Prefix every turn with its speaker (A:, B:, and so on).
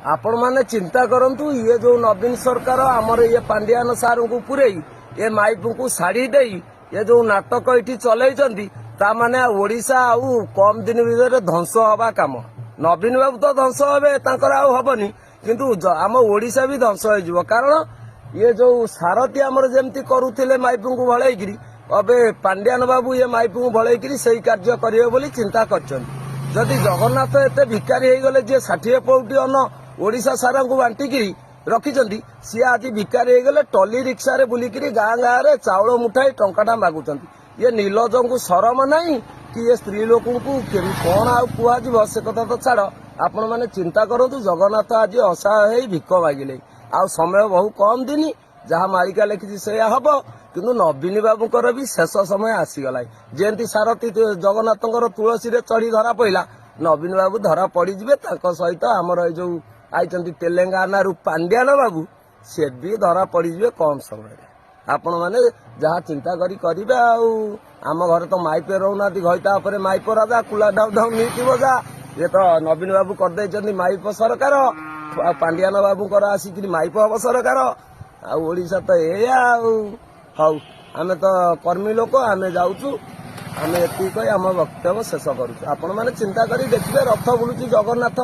A: आपण मैंने चिंता करंतु ये जो नवीन सरकार आमर ये पांडियान सार को पुरई ये माइप को साड़ी दे ये जो नाटक ये चलई ताने ओडिशा आउ कम दिन भीतर ध्वंस हवा काम नवीन बाबू तो ध्वंस हे हबनी किंतु आम ओडिशा भी ध्वंस हो कारण ये जो सारथी आमर जमती करुले माइप को भलैकि अबे पांडियान बाबू ये माइप को भलैकि से कार्य करेंगे बोली चिंता करदी जगन्नाथ एत भिकारी हो गले जे 60 पौटी अन्न ओडिशा सारा को बांटिकी रखिंट सी आज भिकारी हो गले टली रिक्सा रे बुलिकी गाँ गाँ रे चाउल मुठाई टंकाटा मागुंट ये नीलज को शरम नहीं कि ये स्त्री लोक कौन आुआ से कथा तो छाड़ आपण मैंने चिंता करूँ जगन्नाथ आज असहाय भिक मागिले आ समय बहु कम दिन जहाँ मालिका लिखी से हम किंतु नवीन बाबूकर भी शेष समय आसीगला जयंती सारथी जगन्नाथ तुलसी रे चढ़ी धरा पड़ा नवीन बाबू धरा पड़े सहित आमर जो आई तेलेंगाना रु पांडियान बाबू से भी धरा पड़े कम समय आपण मैंने जहाँ चिंता करेंगे आम घर तो माइपे रोना घईता माइप राजा कुला ढाउ ढाउ नीति जा ये तो नवीन बाबू करदे माइप सरकार पांडियान बाबूकर आसिक माइप हम सरकार आशा तो एया हाउ आमे तो कर्मी लोक आमे जाऊचु आमे एति कही आम वक्तव्य शेष करूँ आपण मैंने चिंता करी देखिए रथ बुलूची जगन्नाथ